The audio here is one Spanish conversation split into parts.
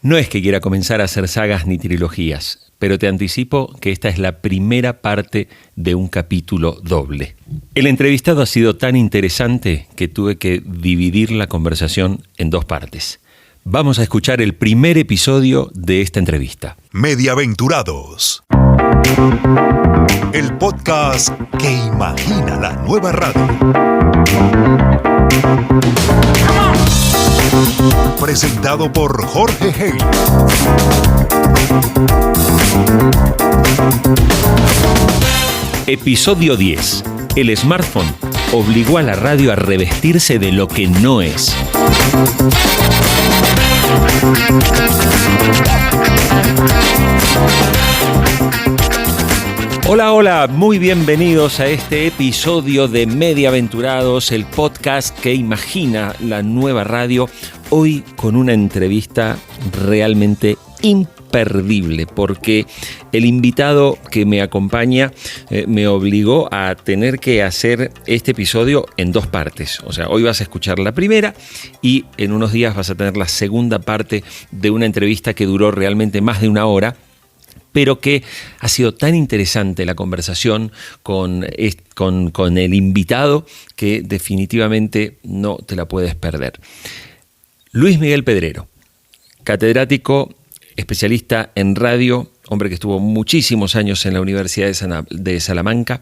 No es que quiera comenzar a hacer sagas ni trilogías, pero te anticipo que esta es la primera parte de un capítulo doble. El entrevistado ha sido tan interesante que tuve que dividir la conversación en dos partes. Vamos a escuchar el primer episodio de esta entrevista. Mediaventurados. El podcast que imagina la nueva radio. Presentado por Jorge Hey. Episodio 10. El smartphone obligó a la radio a revestirse de lo que no es. Hola, muy bienvenidos a este episodio de Mediaventurados, el podcast que imagina la nueva radio. Hoy con una entrevista realmente imperdible, porque el invitado que me acompaña me obligó a tener que hacer este episodio en dos partes. O sea, hoy vas a escuchar la primera y en unos días vas a tener la segunda parte de una entrevista que duró realmente más de una hora, pero que ha sido tan interesante la conversación con el invitado que definitivamente no te la puedes perder. Luis Miguel Pedrero, catedrático, especialista en radio, hombre que estuvo muchísimos años en la Universidad de Salamanca,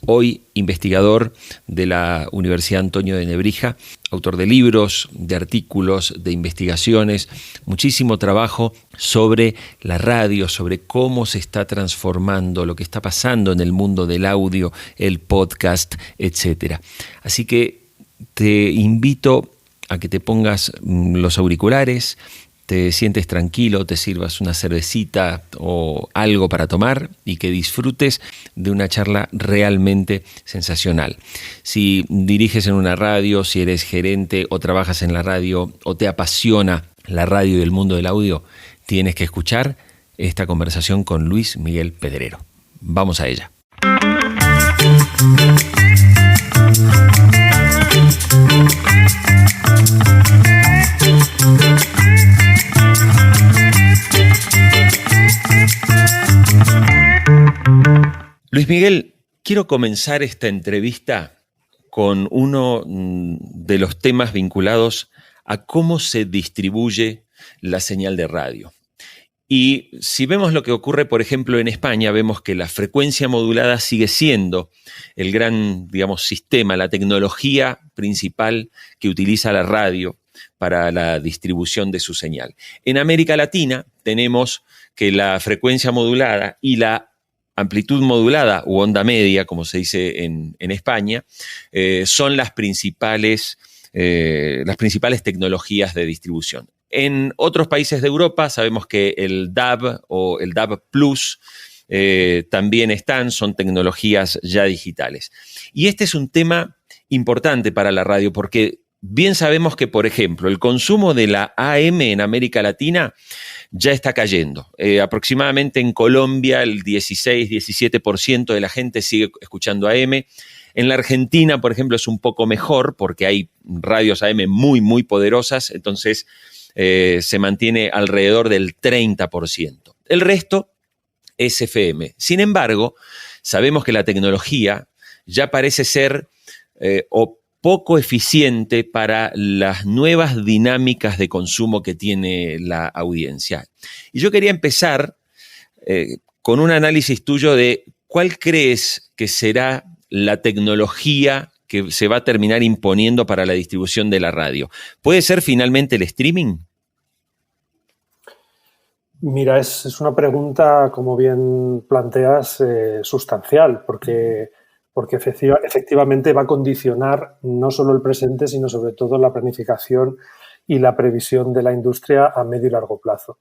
hoy investigador de la Universidad Antonio de Nebrija, autor de libros, de artículos, de investigaciones, muchísimo trabajo sobre la radio, sobre cómo se está transformando, lo que está pasando en el mundo del audio, el podcast, etc. Así que te invito a que te pongas los auriculares, te sientes tranquilo, te sirvas una cervecita o algo para tomar y que disfrutes de una charla realmente sensacional. Si diriges en una radio, si eres gerente o trabajas en la radio o te apasiona la radio y el mundo del audio, tienes que escuchar esta conversación con Luis Miguel Pedrero. Vamos a ella. Luis Miguel, quiero comenzar esta entrevista con uno de los temas vinculados a cómo se distribuye la señal de radio. Y si vemos lo que ocurre, por ejemplo, en España, vemos que la frecuencia modulada sigue siendo el gran, sistema, la tecnología principal que utiliza la radio para la distribución de su señal. En América Latina tenemos que la frecuencia modulada y la amplitud modulada u onda media, como se dice en España, son las principales tecnologías de distribución. En otros países de Europa sabemos que el DAB o el DAB Plus también son tecnologías ya digitales. Y este es un tema importante para la radio porque bien sabemos que, por ejemplo, el consumo de la AM en América Latina ya está cayendo. Aproximadamente en Colombia el 16-17% de la gente sigue escuchando AM. En la Argentina, por ejemplo, es un poco mejor porque hay radios AM muy, muy poderosas, entonces se mantiene alrededor del 30%. El resto es FM. Sin embargo, sabemos que la tecnología ya parece ser poco eficiente para las nuevas dinámicas de consumo que tiene la audiencia. Y yo quería empezar con un análisis tuyo de cuál crees que será la tecnología que se va a terminar imponiendo para la distribución de la radio. ¿Puede ser finalmente el streaming? Mira, es una pregunta, como bien planteas, sustancial, porque efectivamente va a condicionar no solo el presente, sino sobre todo la planificación y la previsión de la industria a medio y largo plazo.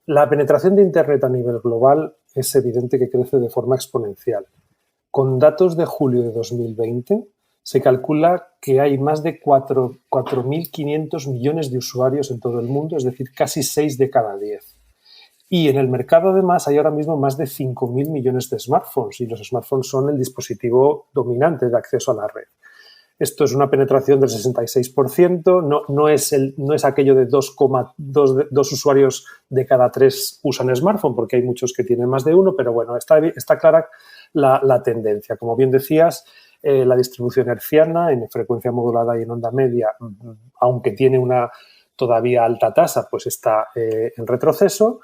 La penetración de Internet a nivel global es evidente que crece de forma exponencial. Con datos de julio de 2020, se calcula que hay más de 4.500 millones de usuarios en todo el mundo, es decir, casi 6 de cada 10. Y en el mercado, además, hay ahora mismo más de 5.000 millones de smartphones y los smartphones son el dispositivo dominante de acceso a la red. Esto es una penetración del 66%, no es aquello de 2,2 usuarios de cada 3 usan smartphone, porque hay muchos que tienen más de uno, pero bueno, está clara la tendencia. Como bien decías, la distribución hertziana en frecuencia modulada y en onda media, aunque tiene una todavía alta tasa, pues está en retroceso.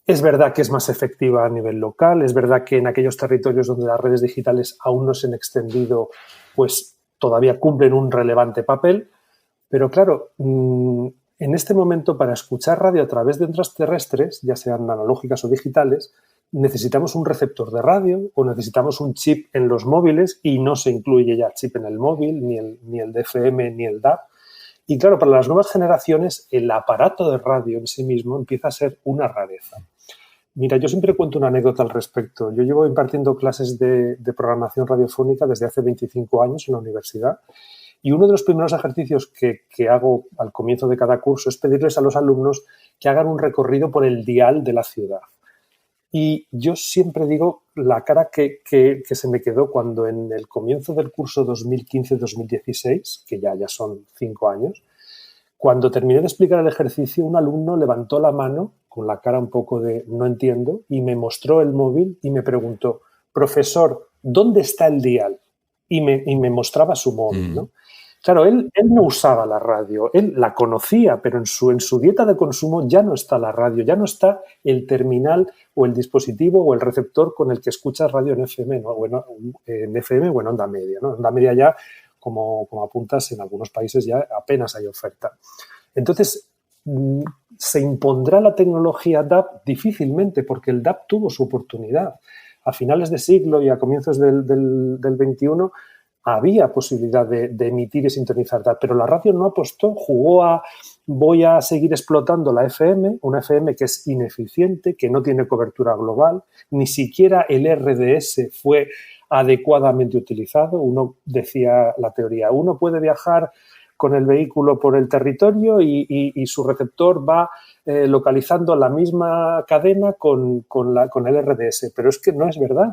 Es verdad que es más efectiva a nivel local, es verdad que en aquellos territorios donde las redes digitales aún no se han extendido, pues todavía cumplen un relevante papel, pero claro, en este momento para escuchar radio a través de ondas terrestres, ya sean analógicas o digitales, necesitamos un receptor de radio o necesitamos un chip en los móviles y no se incluye ya chip en el móvil, ni el DFM ni el DAB. Y claro, para las nuevas generaciones el aparato de radio en sí mismo empieza a ser una rareza. Mira, yo siempre cuento una anécdota al respecto. Yo llevo impartiendo clases de programación radiofónica desde hace 25 años en la universidad y uno de los primeros ejercicios que hago al comienzo de cada curso es pedirles a los alumnos que hagan un recorrido por el dial de la ciudad. Y yo siempre digo la cara que se me quedó cuando en el comienzo del curso 2015-2016, que ya son 5 años, cuando terminé de explicar el ejercicio, un alumno levantó la mano con la cara un poco de no entiendo y me mostró el móvil y me preguntó, profesor, ¿dónde está el dial? Y me mostraba su móvil, ¿no? Claro, él no usaba la radio, él la conocía, pero en su dieta de consumo ya no está la radio, ya no está el terminal o el dispositivo o el receptor con el que escuchas radio en FM, ¿no? Bueno, en FM o en onda media, ¿no? En onda media ya, como apuntas, en algunos países ya apenas hay oferta. Entonces, ¿se impondrá la tecnología DAB? Difícilmente, porque el DAB tuvo su oportunidad. A finales de siglo y a comienzos del XXI había posibilidad de emitir y sintonizar DAB, pero la radio no apostó, jugó a voy a seguir explotando la FM, una FM que es ineficiente, que no tiene cobertura global, ni siquiera el RDS fue adecuadamente utilizado. Uno decía la teoría, uno puede viajar con el vehículo por el territorio y su receptor va localizando la misma cadena con el RDS, pero es que no es verdad,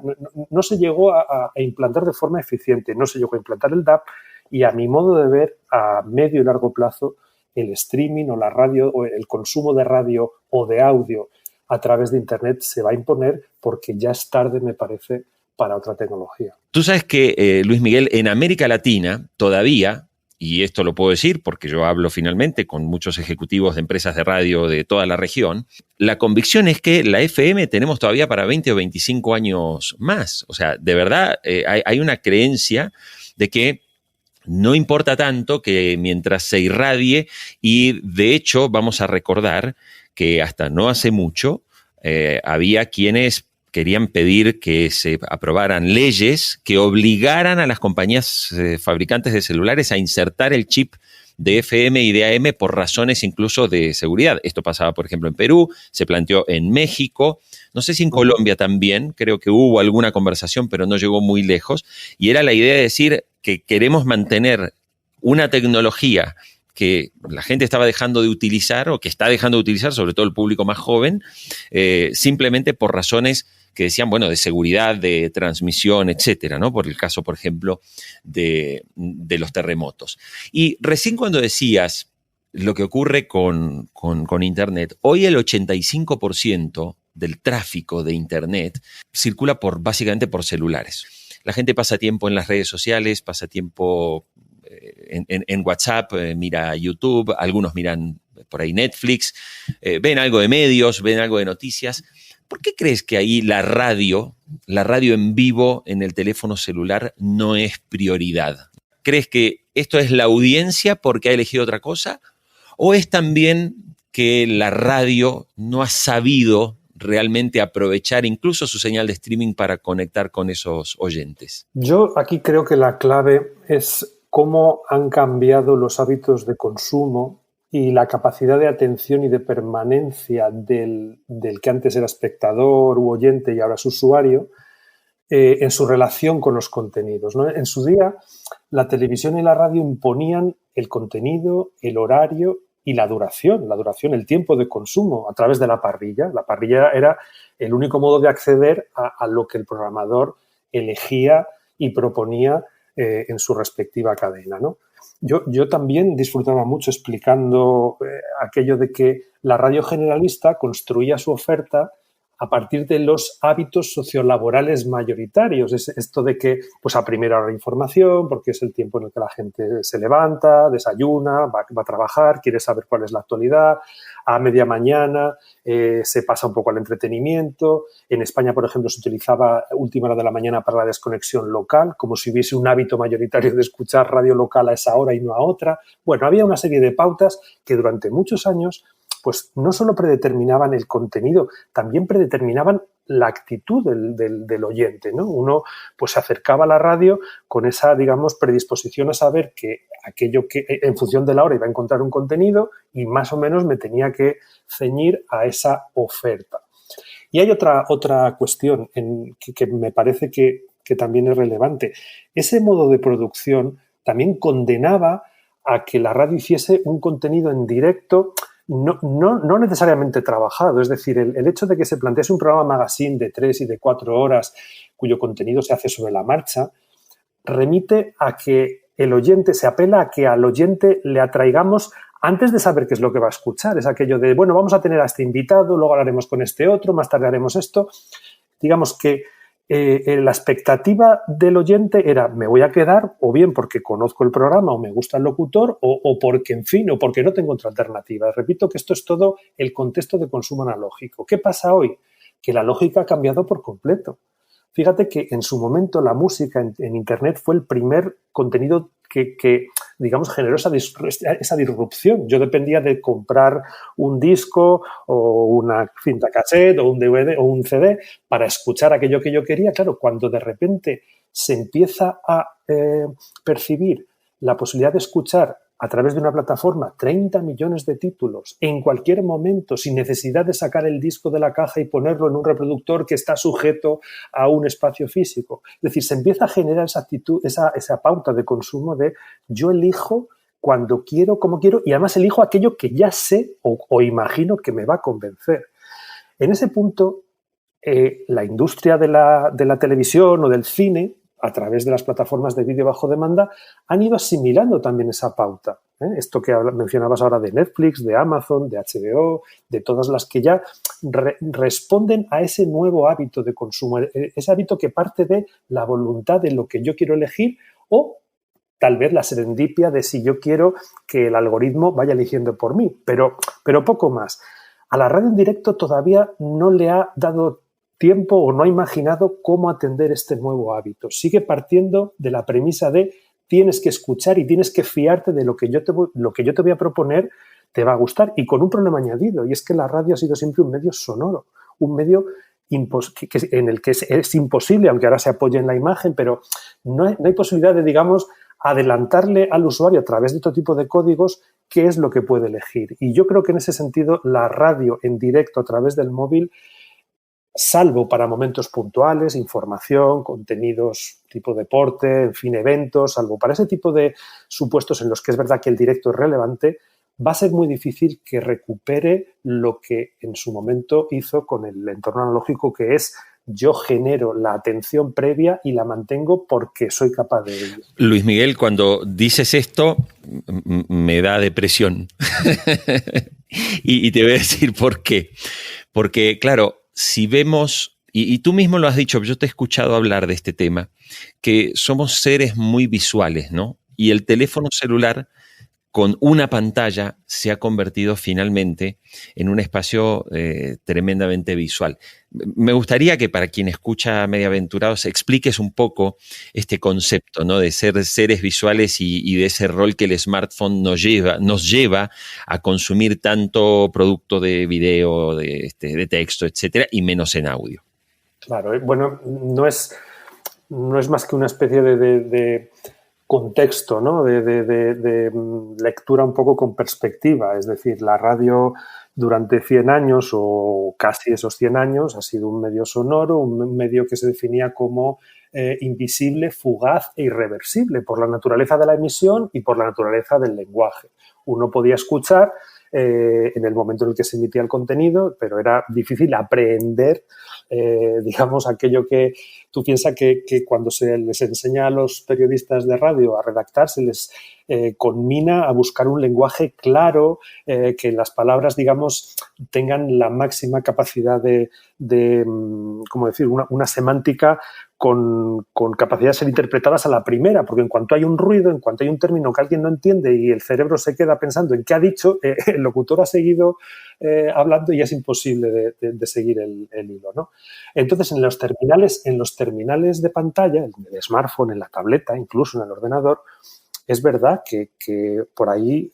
no se llegó a implantar de forma eficiente, no se llegó a implantar el DAB y a mi modo de ver, a medio y largo plazo, el streaming o la radio o el consumo de radio o de audio a través de Internet se va a imponer porque ya es tarde, me parece, para otra tecnología. Tú sabes que, Luis Miguel, en América Latina todavía, y esto lo puedo decir porque yo hablo finalmente con muchos ejecutivos de empresas de radio de toda la región, la convicción es que la FM tenemos todavía para 20 o 25 años más. O sea, de verdad hay una creencia de que no importa tanto que mientras se irradie, y de hecho vamos a recordar que hasta no hace mucho había quienes querían pedir que se aprobaran leyes que obligaran a las compañías fabricantes de celulares a insertar el chip de FM y de AM por razones incluso de seguridad. Esto pasaba, por ejemplo, en Perú, se planteó en México, no sé si en Colombia también, creo que hubo alguna conversación, pero no llegó muy lejos, y era la idea de decir que queremos mantener una tecnología que la gente estaba dejando de utilizar o que está dejando de utilizar, sobre todo el público más joven, simplemente por razones que decían, bueno, de seguridad, de transmisión, etcétera, ¿no? Por el caso, por ejemplo, de los terremotos. Y recién cuando decías lo que ocurre con Internet, hoy el 85% del tráfico de Internet circula básicamente por celulares. La gente pasa tiempo en las redes sociales, pasa tiempo en WhatsApp, mira YouTube, algunos miran por ahí Netflix, ven algo de medios, ven algo de noticias. ¿Por qué crees que ahí la radio en vivo en el teléfono celular no es prioridad? ¿Crees que esto es la audiencia porque ha elegido otra cosa? ¿O es también que la radio no ha sabido realmente aprovechar incluso su señal de streaming para conectar con esos oyentes? Yo aquí creo que la clave es cómo han cambiado los hábitos de consumo y la capacidad de atención y de permanencia del que antes era espectador u oyente y ahora es usuario en su relación con los contenidos, ¿no? En su día, la televisión y la radio imponían el contenido, el horario y la duración, el tiempo de consumo a través de la parrilla. La parrilla era el único modo de acceder a lo que el programador elegía y proponía en su respectiva cadena, ¿no? Yo también disfrutaba mucho explicando aquello de que la radio generalista construía su oferta a partir de los hábitos sociolaborales mayoritarios. Es esto de que, pues a primera hora información, porque es el tiempo en el que la gente se levanta, desayuna, va a trabajar, quiere saber cuál es la actualidad. A media mañana se pasa un poco al entretenimiento. En España, por ejemplo, se utilizaba última hora de la mañana para la desconexión local, como si hubiese un hábito mayoritario de escuchar radio local a esa hora y no a otra. Bueno, había una serie de pautas que durante muchos años pues no solo predeterminaban el contenido, también predeterminaban la actitud del oyente, ¿no? Uno pues se acercaba a la radio con esa, digamos, predisposición a saber que aquello que en función de la hora iba a encontrar un contenido y más o menos me tenía que ceñir a esa oferta. Y hay otra cuestión que me parece que también es relevante. Ese modo de producción también condenaba a que la radio hiciese un contenido en directo no necesariamente trabajado. Es decir, el hecho de que se plantease un programa magazine de 3 y de 4 horas cuyo contenido se hace sobre la marcha remite a que se apela a que al oyente le atraigamos antes de saber qué es lo que va a escuchar. Es aquello de, bueno, vamos a tener a este invitado, luego hablaremos con este otro, más tarde haremos esto. Digamos que la expectativa del oyente era, me voy a quedar o bien porque conozco el programa o me gusta el locutor o porque, en fin, o porque no tengo otra alternativa. Repito que esto es todo el contexto de consumo analógico. ¿Qué pasa hoy? Que la lógica ha cambiado por completo. Fíjate que en su momento la música en Internet fue el primer contenido que digamos, generó esa disrupción. Yo dependía de comprar un disco o una cinta cassette o un DVD o un CD para escuchar aquello que yo quería. Claro, cuando de repente se empieza a percibir la posibilidad de escuchar a través de una plataforma 30 millones de títulos en cualquier momento sin necesidad de sacar el disco de la caja y ponerlo en un reproductor que está sujeto a un espacio físico. Es decir, se empieza a generar esa actitud, esa pauta de consumo de yo elijo cuando quiero, como quiero y además elijo aquello que ya sé o imagino que me va a convencer. En ese punto, la industria de la televisión o del cine a través de las plataformas de vídeo bajo demanda, han ido asimilando también esa pauta. Esto que mencionabas ahora de Netflix, de Amazon, de HBO, de todas las que ya responden a ese nuevo hábito de consumo, ese hábito que parte de la voluntad de lo que yo quiero elegir o tal vez la serendipia de si yo quiero que el algoritmo vaya eligiendo por mí, pero poco más. A la radio en directo todavía no le ha dado tiempo o no ha imaginado cómo atender este nuevo hábito. Sigue partiendo de la premisa de tienes que escuchar y tienes que fiarte de lo que yo te voy a proponer te va a gustar y con un problema añadido y es que la radio ha sido siempre un medio sonoro, un medio en el que es imposible, aunque ahora se apoye en la imagen, pero no hay posibilidad de, digamos, adelantarle al usuario a través de otro tipo de códigos qué es lo que puede elegir. Y yo creo que en ese sentido la radio en directo a través del móvil, salvo para momentos puntuales, información, contenidos tipo deporte, en fin, eventos, salvo para ese tipo de supuestos en los que es verdad que el directo es relevante, va a ser muy difícil que recupere lo que en su momento hizo con el entorno analógico, que es yo genero la atención previa y la mantengo porque soy capaz de ello. Luis Miguel, cuando dices esto, me da depresión. y te voy a decir por qué. Porque, claro, si vemos, y tú mismo lo has dicho, yo te he escuchado hablar de este tema, que somos seres muy visuales, ¿no? Y el teléfono celular con una pantalla se ha convertido finalmente en un espacio tremendamente visual. Me gustaría que para quien escucha Mediaventurados expliques un poco este concepto, ¿no? De ser seres visuales y de ese rol que el smartphone nos lleva a consumir tanto producto de video, de texto, etcétera, y menos en audio. Claro, bueno, no es más que una especie de contexto, ¿no? de lectura un poco con perspectiva. Es decir, la radio durante 100 años o casi esos 100 años ha sido un medio sonoro, un medio que se definía como invisible, fugaz e irreversible por la naturaleza de la emisión y por la naturaleza del lenguaje. Uno podía escuchar en el momento en el que se emitía el contenido, pero era difícil aprehender digamos, aquello que tú piensas que cuando se les enseña a los periodistas de radio a redactar, se les conmina a buscar un lenguaje claro, que las palabras, digamos, tengan la máxima capacidad de ¿cómo decir?, una semántica con capacidad de ser interpretadas a la primera, porque en cuanto hay un ruido, en cuanto hay un término que alguien no entiende y el cerebro se queda pensando en qué ha dicho, el locutor ha seguido hablando y es imposible de seguir el hilo, ¿no? Entonces, en los terminales de pantalla, en el smartphone, en la tableta, incluso en el ordenador, es verdad que por ahí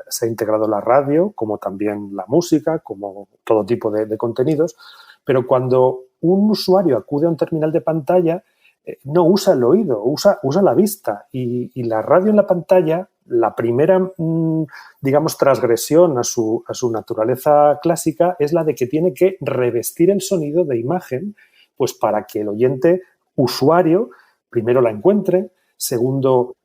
se ha integrado la radio, como también la música, como todo tipo de contenidos, pero cuando un usuario acude a un terminal de pantalla, no usa el oído, usa la vista. Y la radio en la pantalla, la primera, digamos, transgresión a su naturaleza clásica es la de que tiene que revestir el sonido de imagen, pues para que el oyente usuario primero la encuentre, segundo,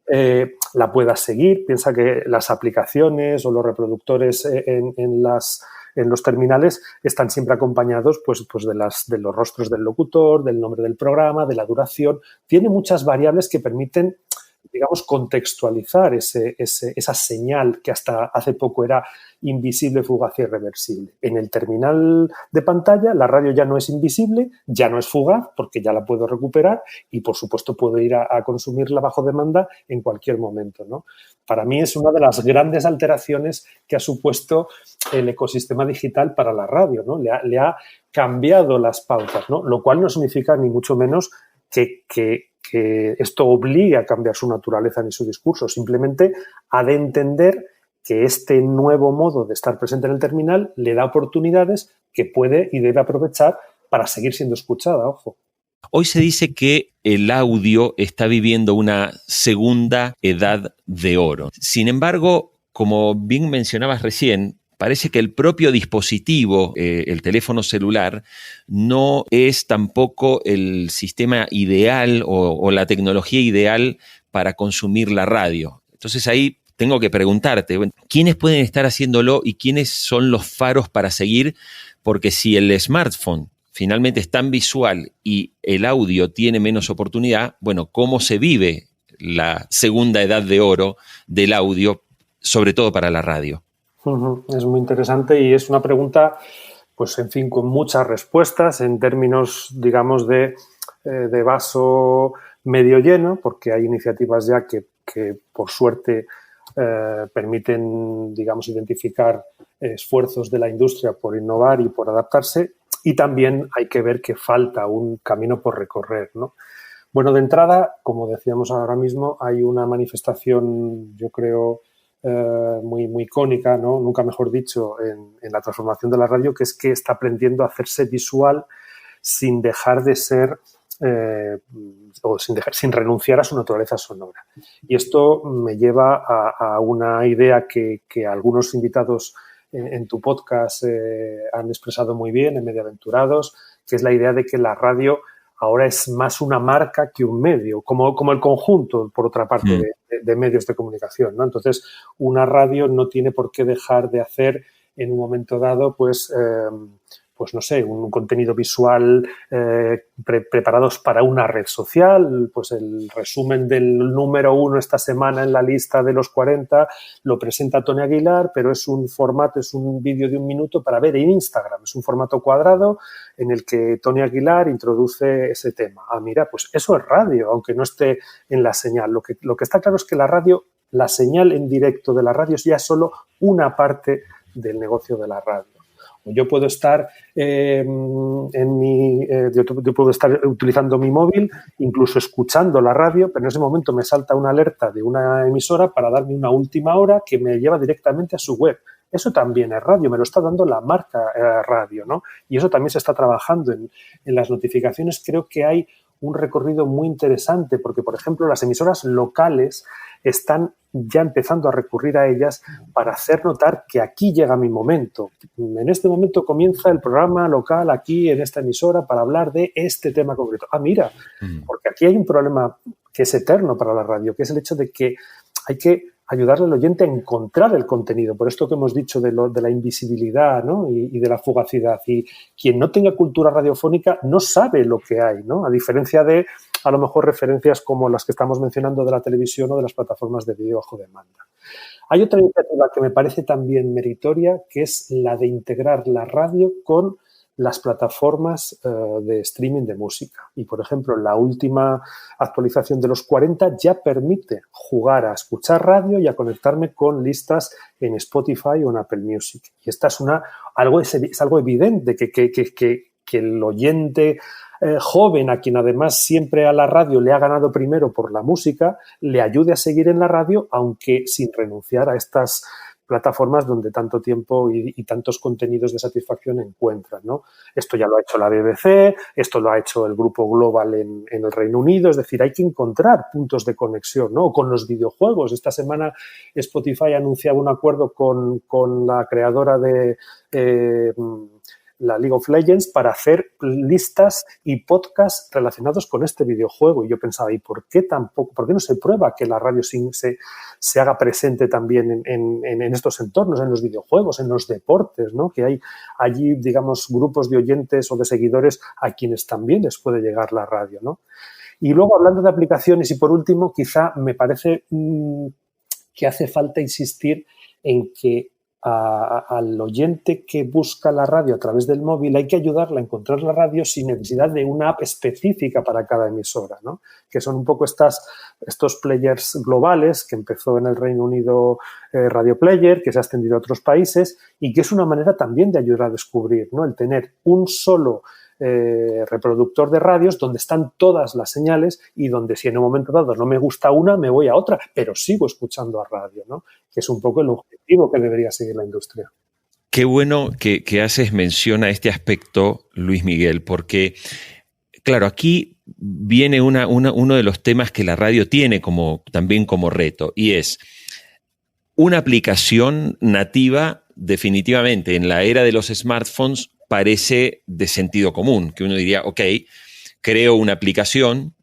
la pueda seguir. Piensa que las aplicaciones o los reproductores en los terminales están siempre acompañados pues de los rostros del locutor, del nombre del programa, de la duración. Tiene muchas variables que permiten, digamos, contextualizar esa señal que hasta hace poco era invisible, fugaz y irreversible. En el terminal de pantalla la radio ya no es invisible, ya no es fugaz porque ya la puedo recuperar y, por supuesto, puedo ir a consumirla bajo demanda en cualquier momento, ¿no? Para mí es una de las grandes alteraciones que ha supuesto el ecosistema digital para la radio, ¿no? Le ha cambiado las pautas, ¿no? Lo cual no significa ni mucho menos que esto obligue a cambiar su naturaleza ni su discurso. Simplemente ha de entender que este nuevo modo de estar presente en el terminal le da oportunidades que puede y debe aprovechar para seguir siendo escuchada, ojo. Hoy se dice que el audio está viviendo una segunda edad de oro. Sin embargo, como bien mencionabas recién, parece que el propio dispositivo, el teléfono celular, no es tampoco el sistema ideal o la tecnología ideal para consumir la radio. Entonces ahí tengo que preguntarte, ¿quiénes pueden estar haciéndolo y quiénes son los faros para seguir? Porque si el smartphone finalmente es tan visual y el audio tiene menos oportunidad, bueno, ¿cómo se vive la segunda edad de oro del audio, sobre todo para la radio? Es muy interesante y es una pregunta, pues en fin, con muchas respuestas en términos, digamos, de vaso medio lleno, porque hay iniciativas ya que por suerte permiten, digamos, identificar esfuerzos de la industria por innovar y por adaptarse, y también hay que ver que falta un camino por recorrer, ¿no? Bueno, de entrada, como decíamos ahora mismo, hay una manifestación, yo creo, muy icónica, ¿no? Nunca mejor dicho, en la transformación de la radio, que es que está aprendiendo a hacerse visual sin dejar de ser sin renunciar a su naturaleza sonora. Y esto me lleva a una idea que algunos invitados en tu podcast han expresado muy bien, en Mediaventurados, que es la idea de que la radio ahora es más una marca que un medio, como el conjunto, por otra parte, de medios de comunicación, ¿no? Entonces, una radio no tiene por qué dejar de hacer en un momento dado, pues no sé, un contenido visual preparados para una red social, pues el resumen del número 1 esta semana en la lista de los 40 lo presenta Tony Aguilar, pero es un formato, es un vídeo de 1 minuto para ver en Instagram, es un formato cuadrado en el que Tony Aguilar introduce ese tema. Ah, mira, pues eso es radio, aunque no esté en la señal. Lo que está claro es que la radio, la señal en directo de la radio es ya solo una parte del negocio de la radio. Yo puedo estar yo puedo estar utilizando mi móvil, incluso escuchando la radio, pero en ese momento me salta una alerta de una emisora para darme una última hora que me lleva directamente a su web. Eso también es radio, me lo está dando la marca radio, ¿no? Y eso también se está trabajando en las notificaciones. Creo que hay un recorrido muy interesante porque, por ejemplo, las emisoras locales están ya empezando a recurrir a ellas para hacer notar que aquí llega mi momento. En este momento comienza el programa local aquí en esta emisora para hablar de este tema concreto. Ah, mira, porque aquí hay un problema que es eterno para la radio, que es el hecho de que ayudarle al oyente a encontrar el contenido, por esto que hemos dicho de la invisibilidad, ¿no? y de la fugacidad. Y quien no tenga cultura radiofónica no sabe lo que hay, ¿no? A diferencia de, a lo mejor, referencias como las que estamos mencionando de la televisión o de las plataformas de vídeo bajo demanda. Hay otra iniciativa que me parece también meritoria, que es la de integrar la radio con las plataformas de streaming de música. Y, por ejemplo, la última actualización de los 40 ya permite jugar a escuchar radio y a conectarme con listas en Spotify o en Apple Music. Y esta es algo evidente, que el oyente joven, a quien además siempre a la radio le ha ganado primero por la música, le ayude a seguir en la radio, aunque sin renunciar a estas plataformas donde tanto tiempo y tantos contenidos de satisfacción encuentran, ¿no? Esto ya lo ha hecho la BBC, esto lo ha hecho el grupo Global en el Reino Unido, es decir, hay que encontrar puntos de conexión, ¿no? Con los videojuegos. Esta semana Spotify anunciaba un acuerdo con la creadora de la League of Legends para hacer listas y podcasts relacionados con este videojuego. Y yo pensaba, ¿y por qué no se prueba que la radio se haga presente también en estos entornos, en los videojuegos, en los deportes, ¿no? Que hay allí, digamos, grupos de oyentes o de seguidores a quienes también les puede llegar la radio, ¿no? Y luego, hablando de aplicaciones y por último, quizá me parece que hace falta insistir en que al oyente que busca la radio a través del móvil hay que ayudarle a encontrar la radio sin necesidad de una app específica para cada emisora, ¿no? Que son un poco estos players globales que empezó en el Reino Unido Radio Player, que se ha extendido a otros países y que es una manera también de ayudar a descubrir, ¿no? El tener un solo reproductor de radios donde están todas las señales y donde si en un momento dado no me gusta una, me voy a otra, pero sigo escuchando a radio, ¿no? Que es un poco el objetivo que debería seguir la industria. Qué bueno que haces mención a este aspecto, Luis Miguel, porque, claro, aquí viene uno de los temas que la radio tiene también como reto, y es una aplicación nativa. Definitivamente, en la era de los smartphones parece de sentido común, que uno diría, ok, creo una aplicación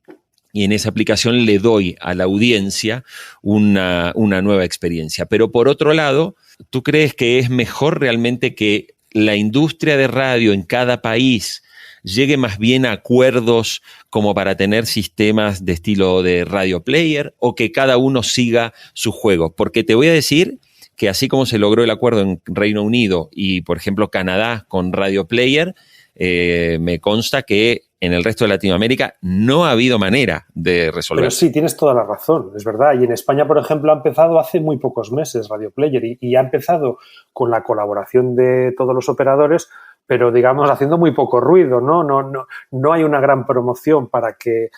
y en esa aplicación le doy a la audiencia una nueva experiencia. Pero por otro lado, ¿tú crees que es mejor realmente que la industria de radio en cada país llegue más bien a acuerdos como para tener sistemas de estilo de radio player o que cada uno siga su juego? Porque te voy a decir que así como se logró el acuerdo en Reino Unido y, por ejemplo, Canadá con Radio Player, me consta que en el resto de Latinoamérica no ha habido manera de resolver. Pero sí, tienes toda la razón, es verdad. Y en España, por ejemplo, ha empezado hace muy pocos meses Radio Player y ha empezado con la colaboración de todos los operadores, pero, digamos, haciendo muy poco ruido, ¿no? No hay una gran promoción para que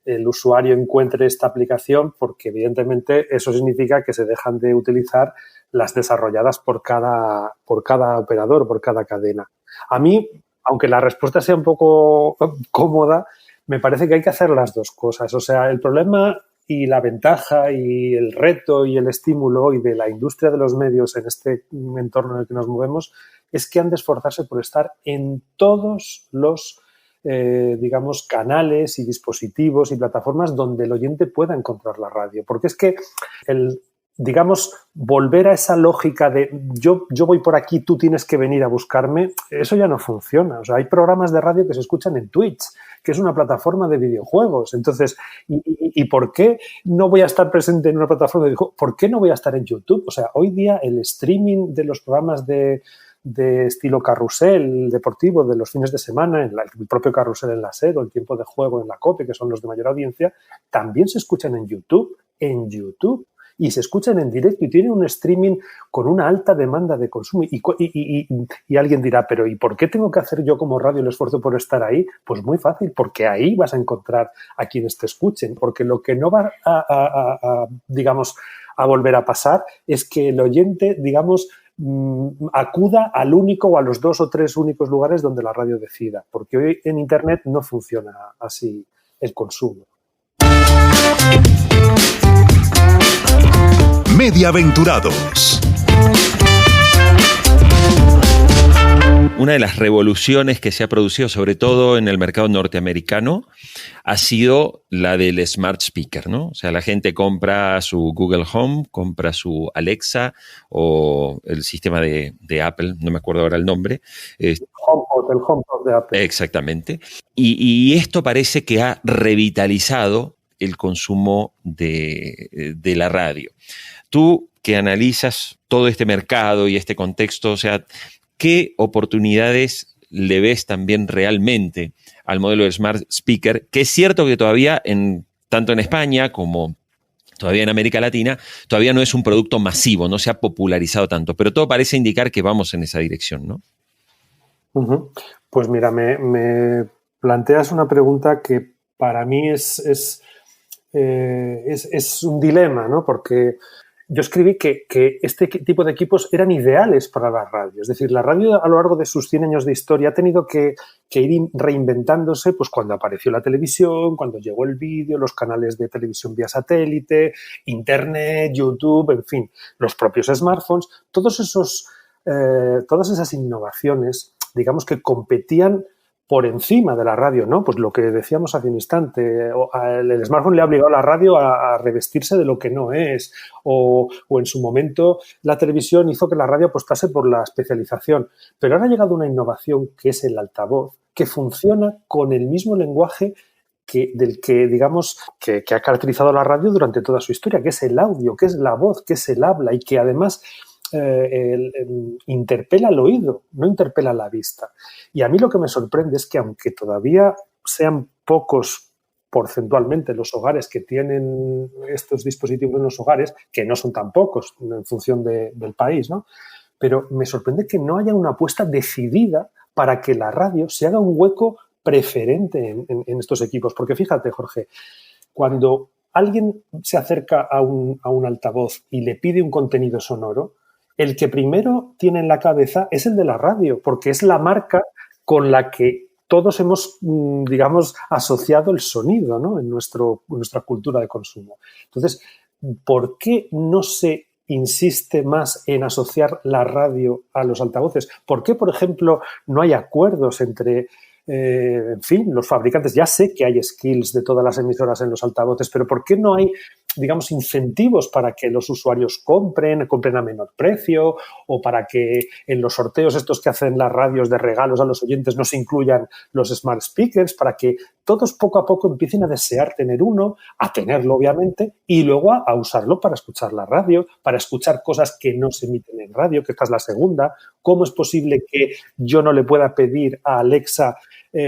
el usuario encuentre esta aplicación, porque evidentemente eso significa que se dejan de utilizar las desarrolladas por cada operador, por cada cadena. A mí, aunque la respuesta sea un poco cómoda, me parece que hay que hacer las dos cosas. O sea, el problema y la ventaja y el reto y el estímulo hoy de la industria de los medios en este entorno en el que nos movemos es que han de esforzarse por estar en todos los digamos, canales y dispositivos y plataformas donde el oyente pueda encontrar la radio. Porque es que digamos, volver a esa lógica de yo voy por aquí, tú tienes que venir a buscarme, eso ya no funciona. O sea, hay programas de radio que se escuchan en Twitch, que es una plataforma de videojuegos. Entonces, ¿y por qué no voy a estar presente en una plataforma de videojuegos? ¿Por qué no voy a estar en YouTube? O sea, hoy día el streaming de los programas de estilo carrusel deportivo de los fines de semana, el propio carrusel en la SER o el tiempo de juego en la COPE, que son los de mayor audiencia, también se escuchan en YouTube, y se escuchan en directo y tienen un streaming con una alta demanda de consumo. Y alguien dirá, pero ¿y por qué tengo que hacer yo como radio el esfuerzo por estar ahí? Pues muy fácil, porque ahí vas a encontrar a quienes te escuchen, porque lo que no va digamos, a volver a pasar es que el oyente, digamos, acuda al único o a los 2 o 3 únicos lugares donde la radio decida, porque hoy en Internet no funciona así el consumo. Mediaventurados. una de las revoluciones que se ha producido, sobre todo en el mercado norteamericano, ha sido la del smart speaker, ¿no? O sea, la gente compra su Google Home, compra su Alexa o el sistema de Apple, no me acuerdo ahora el nombre. El HomePod de Apple. Exactamente. Y esto parece que ha revitalizado el consumo de la radio. Tú que analizas todo este mercado y este contexto, o sea, ¿qué oportunidades le ves también realmente al modelo de Smart Speaker? Que es cierto que todavía, tanto en España como todavía en América Latina, todavía no es un producto masivo, no se ha popularizado tanto, pero todo parece indicar que vamos en esa dirección, ¿no? Uh-huh. Pues mira, me planteas una pregunta que para mí es un dilema, ¿no? Porque yo escribí que este tipo de equipos eran ideales para la radio. Es decir, la radio a lo largo de sus 100 años de historia ha tenido que ir reinventándose pues cuando apareció la televisión, cuando llegó el vídeo, los canales de televisión vía satélite, Internet, YouTube, en fin, los propios smartphones, todas esas innovaciones, digamos que competían por encima de la radio, ¿no? Pues lo que decíamos hace un instante, el smartphone le ha obligado a la radio a revestirse de lo que no es, o en su momento la televisión hizo que la radio apostase por la especialización, pero ahora ha llegado una innovación que es el altavoz, que funciona con el mismo lenguaje del que, digamos, que ha caracterizado la radio durante toda su historia, que es el audio, que es la voz, que es el habla y que además interpela al oído, no interpela la vista. Y a mí lo que me sorprende es que aunque todavía sean pocos porcentualmente los hogares que tienen estos dispositivos en los hogares, que no son tan pocos en función del país, ¿no? Pero me sorprende que no haya una apuesta decidida para que la radio se haga un hueco preferente en estos equipos. Porque fíjate, Jorge, cuando alguien se acerca a un altavoz y le pide un contenido sonoro, el que primero tiene en la cabeza es el de la radio, porque es la marca con la que todos hemos, digamos, asociado el sonido, ¿no? en nuestra cultura de consumo. Entonces, ¿por qué no se insiste más en asociar la radio a los altavoces? ¿Por qué, por ejemplo, no hay acuerdos entre... en fin, los fabricantes? Ya sé que hay skills de todas las emisoras en los altavoces, pero ¿por qué no hay, digamos, incentivos para que los usuarios compren a menor precio, o para que en los sorteos estos que hacen las radios de regalos a los oyentes no se incluyan los smart speakers, para que todos poco a poco empiecen a desear tener uno, a tenerlo obviamente, y luego a usarlo para escuchar la radio, para escuchar cosas que no se emiten en radio, que esta es la segunda? ¿Cómo es posible que yo no le pueda pedir a Alexa,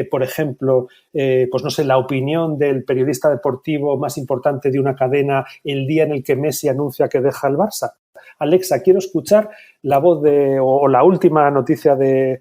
por ejemplo, pues no sé, la opinión del periodista deportivo más importante de una cadena el día en el que Messi anuncia que deja el Barça? Alexa, quiero escuchar la voz o la última noticia de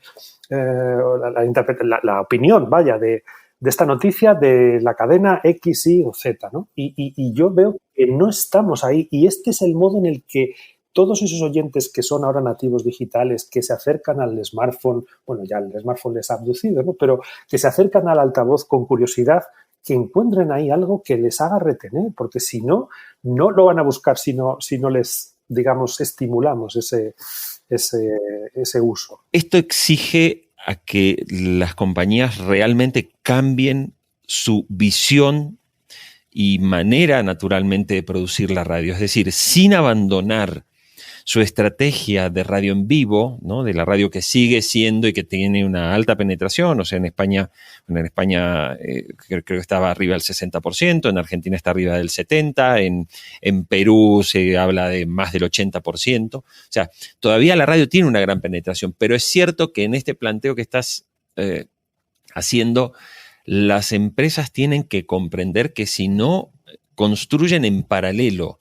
la opinión, vaya, de esta noticia de la cadena X, Y o Z, ¿no? Y yo veo que no estamos ahí, y este es el modo en el que todos esos oyentes que son ahora nativos digitales, que se acercan al smartphone, bueno, ya el smartphone les ha abducido, ¿no? Pero que se acercan al altavoz con curiosidad, que encuentren ahí algo que les haga retener, porque si no, no lo van a buscar si no les, digamos, estimulamos ese uso. Esto exige a que las compañías realmente cambien su visión y manera naturalmente de producir la radio, es decir, sin abandonar su estrategia de radio en vivo, ¿no? De la radio que sigue siendo y que tiene una alta penetración. O sea, en España creo que estaba arriba del 60%, en Argentina está arriba del 70%, en Perú se habla de más del 80%. O sea, todavía la radio tiene una gran penetración, pero es cierto que en este planteo que estás haciendo, las empresas tienen que comprender que si no construyen en paralelo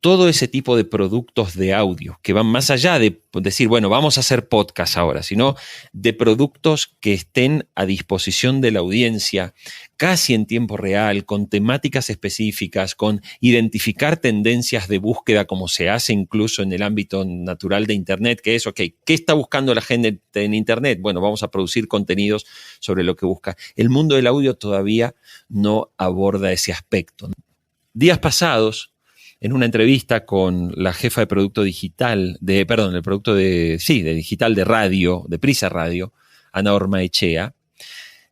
todo ese tipo de productos de audio que van más allá de decir, bueno, vamos a hacer podcast ahora, sino de productos que estén a disposición de la audiencia casi en tiempo real, con temáticas específicas, con identificar tendencias de búsqueda como se hace incluso en el ámbito natural de Internet, que es, ok, ¿qué está buscando la gente en Internet? Bueno, vamos a producir contenidos sobre lo que busca. El mundo del audio todavía no aborda ese aspecto. Días pasados, en una entrevista con la jefa de producto digital, de digital de radio, de Prisa Radio, Ana Ormaechea.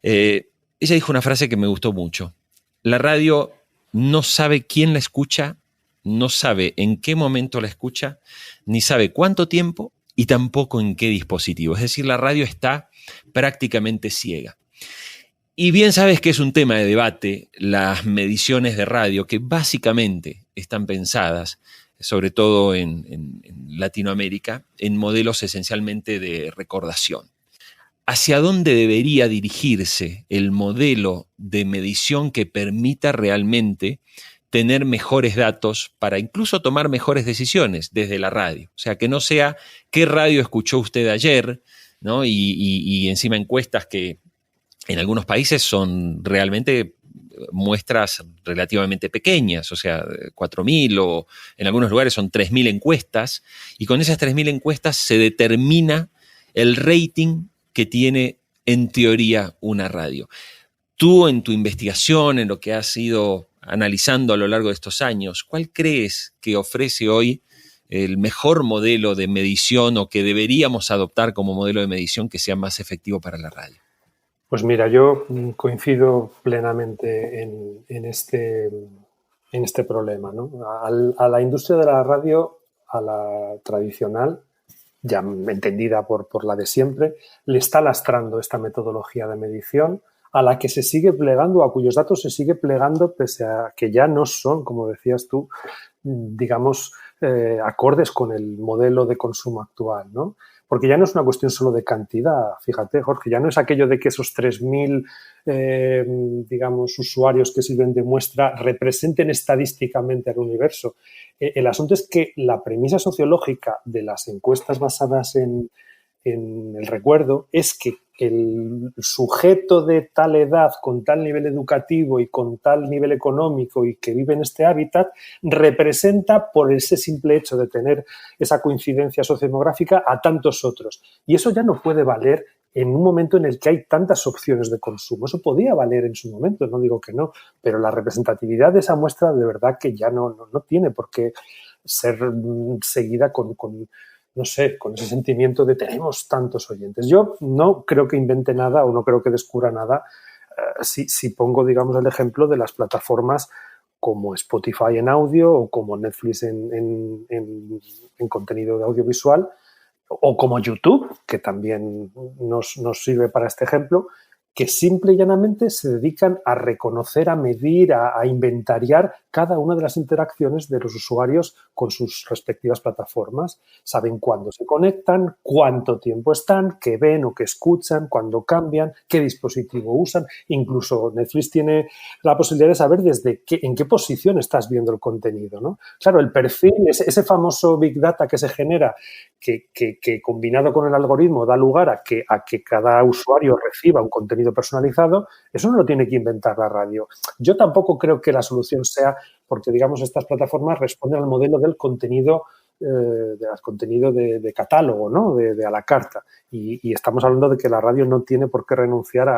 Ella dijo una frase que me gustó mucho. La radio no sabe quién la escucha, no sabe en qué momento la escucha, ni sabe cuánto tiempo y tampoco en qué dispositivo. Es decir, la radio está prácticamente ciega. Y bien sabes que es un tema de debate las mediciones de radio, que básicamente están pensadas, sobre todo en Latinoamérica, en modelos esencialmente de recordación. ¿Hacia dónde debería dirigirse el modelo de medición que permita realmente tener mejores datos para incluso tomar mejores decisiones desde la radio? O sea, que no sea qué radio escuchó usted ayer, ¿no? Y encima encuestas que en algunos países son realmente muestras relativamente pequeñas, o sea, 4.000 o en algunos lugares son 3.000 encuestas, y con esas 3.000 encuestas se determina el rating que tiene en teoría una radio. Tú en tu investigación, en lo que has ido analizando a lo largo de estos años, ¿cuál crees que ofrece hoy el mejor modelo de medición o que deberíamos adoptar como modelo de medición que sea más efectivo para la radio? Pues mira, yo coincido plenamente en este problema, ¿no? A la industria de la radio, a la tradicional, ya entendida por la de siempre, le está lastrando esta metodología de medición a la que se sigue plegando, a cuyos datos se sigue plegando, pese a que ya no son, como decías tú, digamos, acordes con el modelo de consumo actual, ¿no? Porque ya no es una cuestión solo de cantidad, fíjate, Jorge, ya no es aquello de que esos 3.000, digamos, usuarios que sirven de muestra representen estadísticamente al universo. El asunto es que la premisa sociológica de las encuestas basadas en el recuerdo es que el sujeto de tal edad, con tal nivel educativo y con tal nivel económico y que vive en este hábitat, representa, por ese simple hecho de tener esa coincidencia sociodemográfica, a tantos otros. Y eso ya no puede valer en un momento en el que hay tantas opciones de consumo. Eso podía valer en su momento, no digo que no, pero la representatividad de esa muestra de verdad que ya no tiene por qué ser seguida con no sé, con ese sentimiento de tenemos tantos oyentes. Yo no creo que invente nada o no creo que descubra nada si pongo, digamos, el ejemplo de las plataformas como Spotify en audio o como Netflix en contenido de audiovisual o como YouTube, que también nos sirve para este ejemplo, que simple y llanamente se dedican a reconocer, a medir, a inventariar cada una de las interacciones de los usuarios con sus respectivas plataformas. Saben cuándo se conectan, cuánto tiempo están, qué ven o qué escuchan, cuándo cambian, qué dispositivo usan. Incluso Netflix tiene la posibilidad de saber en qué posición estás viendo el contenido, ¿no? Claro, el perfil, ese famoso Big Data que se genera, que combinado con el algoritmo da lugar a que cada usuario reciba un contenido personalizado, eso no lo tiene que inventar la radio. Yo tampoco creo que la solución sea porque, digamos, estas plataformas responden al modelo del contenido de catálogo, ¿no? De a la carta. Y estamos hablando de que la radio no tiene por qué renunciar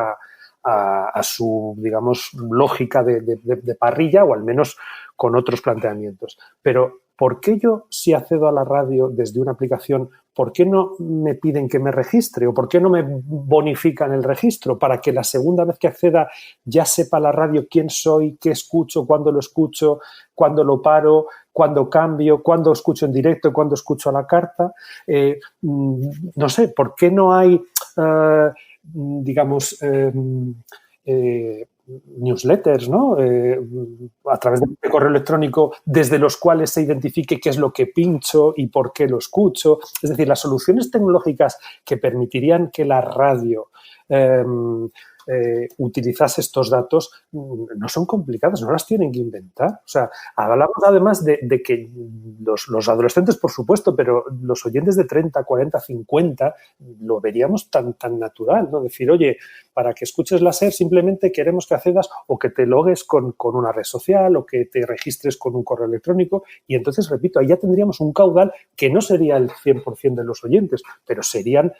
a su, digamos, lógica de parrilla, o al menos con otros planteamientos. Pero ¿por qué yo, si accedo a la radio desde una aplicación, por qué no me piden que me registre o por qué no me bonifican el registro para que la segunda vez que acceda ya sepa la radio quién soy, qué escucho, cuándo lo paro, cuándo cambio, cuándo escucho en directo, cuándo escucho a la carta? No sé, ¿por qué no hay, digamos, newsletters, ¿no? A través de correo electrónico, desde los cuales se identifique qué es lo que pincho y por qué lo escucho? Es decir, las soluciones tecnológicas que permitirían que la radio utilizase estos datos no son complicadas, no las tienen que inventar. O sea, hablamos además de que los adolescentes, por supuesto, pero los oyentes de 30, 40, 50 lo veríamos tan natural, ¿no? Decir, oye, para que escuches la SER simplemente queremos que accedas o que te logues con una red social o que te registres con un correo electrónico, y entonces, repito, ahí ya tendríamos un caudal que no sería el 100% de los oyentes, pero serían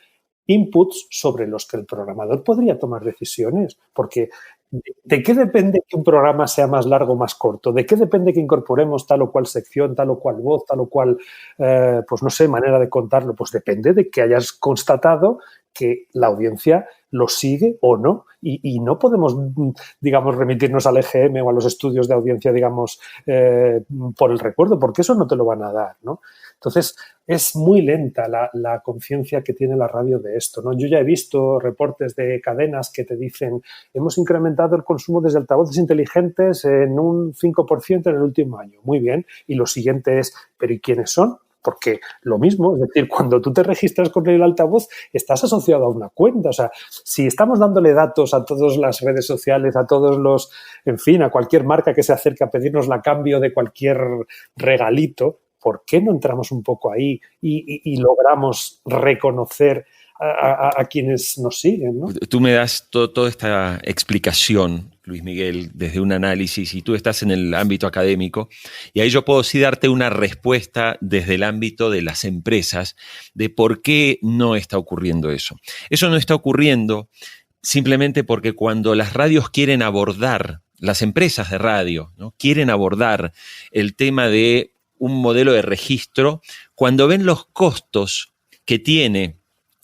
inputs sobre los que el programador podría tomar decisiones, porque ¿de qué depende que un programa sea más largo o más corto? ¿De qué depende que incorporemos tal o cual sección, tal o cual voz, tal o cual, pues no sé, manera de contarlo? Pues depende de que hayas constatado que la audiencia lo sigue o no. Y no podemos, digamos, remitirnos al EGM o a los estudios de audiencia, digamos, por el recuerdo, porque eso no te lo van a dar, ¿no? Entonces, es muy lenta la conciencia que tiene la radio de esto, ¿no? Yo ya he visto reportes de cadenas que te dicen hemos incrementado el consumo desde altavoces inteligentes en un 5% en el último año. Muy bien. Y lo siguiente es, ¿pero y quiénes son? Porque lo mismo, es decir, cuando tú te registras con el altavoz, estás asociado a una cuenta. O sea, si estamos dándole datos a todas las redes sociales, a todos los, en fin, a cualquier marca que se acerque a pedirnos la cambio de cualquier regalito, ¿por qué no entramos un poco ahí y logramos reconocer a quienes nos siguen, ¿no? Tú me das toda esta explicación, Luis Miguel, desde un análisis, y tú estás en el ámbito académico, y ahí yo puedo sí darte una respuesta desde el ámbito de las empresas de por qué no está ocurriendo eso. Eso no está ocurriendo simplemente porque cuando las radios quieren abordar, las empresas de radio, ¿no?, quieren abordar el tema de un modelo de registro, cuando ven los costos que tiene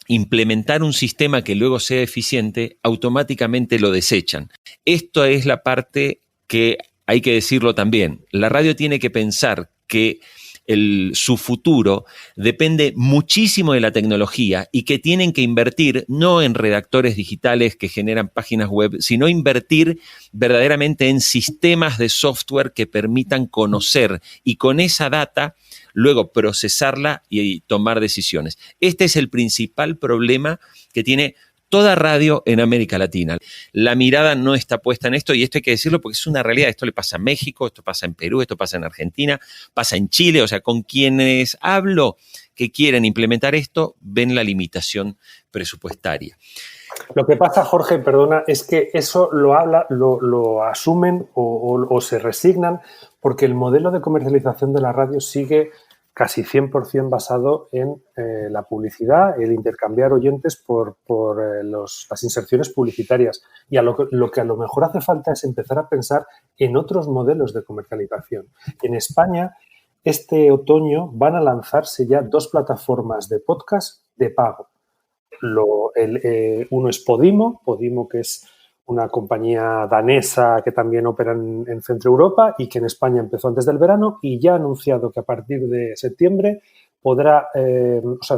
implementar un sistema que luego sea eficiente, automáticamente lo desechan. Esto es la parte que hay que decirlo también. La radio tiene que pensar que su futuro depende muchísimo de la tecnología y que tienen que invertir no en redactores digitales que generan páginas web, sino invertir verdaderamente en sistemas de software que permitan conocer y con esa data luego procesarla y tomar decisiones. Este es el principal problema que tiene toda radio en América Latina. La mirada no está puesta en esto, y esto hay que decirlo porque es una realidad. Esto le pasa a México, esto pasa en Perú, esto pasa en Argentina, pasa en Chile. O sea, con quienes hablo que quieren implementar esto, ven la limitación presupuestaria. Lo que pasa, Jorge, perdona, es que eso lo asumen o se resignan porque el modelo de comercialización de la radio sigue casi 100% basado en la publicidad, el intercambiar oyentes por las inserciones publicitarias. Y lo que a lo mejor hace falta es empezar a pensar en otros modelos de comercialización. En España, este otoño van a lanzarse ya 2 plataformas de podcast de pago. Uno es Podimo, que es una compañía danesa que también opera en Centro Europa y que en España empezó antes del verano y ya ha anunciado que a partir de septiembre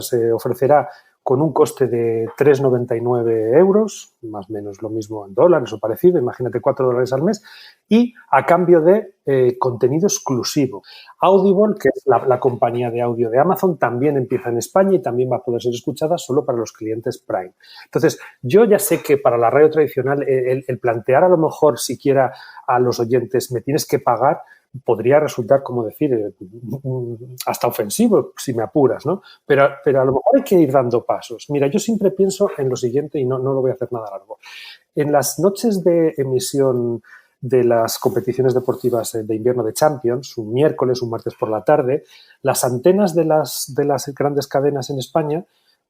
se ofrecerá con un coste de 3,99 euros, más o menos lo mismo en dólares o parecido, imagínate $4 al mes, y a cambio de contenido exclusivo. Audible, que es la compañía de audio de Amazon, también empieza en España y también va a poder ser escuchada solo para los clientes Prime. Entonces, yo ya sé que para la radio tradicional el plantear a lo mejor siquiera a los oyentes me tienes que pagar podría resultar, como decir, hasta ofensivo, si me apuras, ¿no? Pero a lo mejor hay que ir dando pasos. Mira, yo siempre pienso en lo siguiente y no lo voy a hacer nada largo. En las noches de emisión de las competiciones deportivas de invierno de Champions, un miércoles, un martes por la tarde, las antenas de las grandes cadenas en España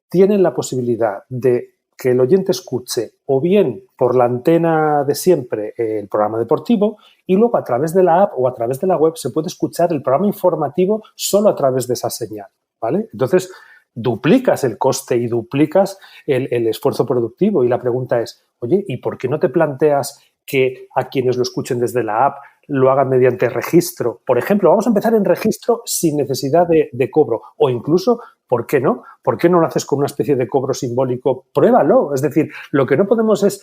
tienen la posibilidad de que el oyente escuche o bien por la antena de siempre el programa deportivo y luego a través de la app o a través de la web se puede escuchar el programa informativo solo a través de esa señal, ¿vale? Entonces, duplicas el coste y duplicas el esfuerzo productivo y la pregunta es, oye, ¿y por qué no te planteas que a quienes lo escuchen desde la app lo hagan mediante registro? Por ejemplo, vamos a empezar en registro sin necesidad de cobro o incluso, ¿por qué no? ¿Por qué no lo haces con una especie de cobro simbólico? Pruébalo. Es decir, lo que no podemos es,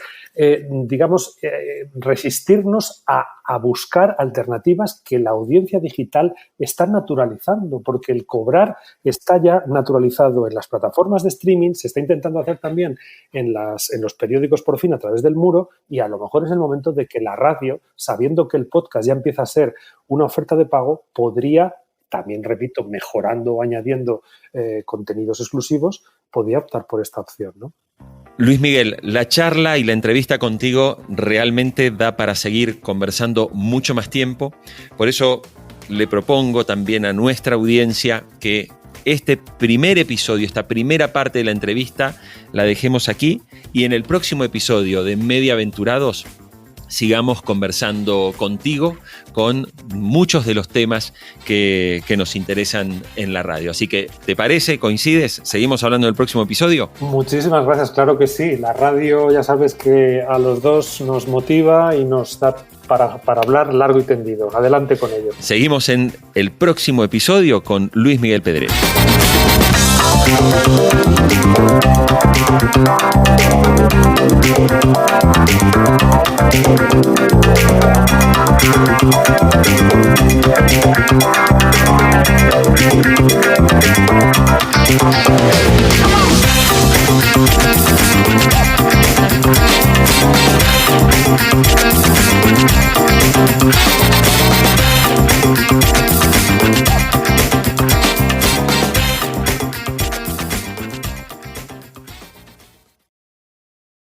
resistirnos a buscar alternativas que la audiencia digital está naturalizando, porque el cobrar está ya naturalizado en las plataformas de streaming, se está intentando hacer también en los periódicos por fin a través del muro y a lo mejor es el momento de que la radio, sabiendo que el podcast ya empieza a ser una oferta de pago, podría también, repito, mejorando o añadiendo contenidos exclusivos, podía optar por esta opción, ¿no? Luis Miguel, la charla y la entrevista contigo realmente da para seguir conversando mucho más tiempo. Por eso le propongo también a nuestra audiencia que este primer episodio, esta primera parte de la entrevista, la dejemos aquí y en el próximo episodio de Mediaventurados sigamos conversando contigo con muchos de los temas que nos interesan en la radio. Así que, ¿te parece? ¿Coincides? ¿Seguimos hablando del próximo episodio? Muchísimas gracias, claro que sí. La radio ya sabes que a los dos nos motiva y nos da para hablar largo y tendido. Adelante con ello. Seguimos en el próximo episodio con Luis Miguel Pedret.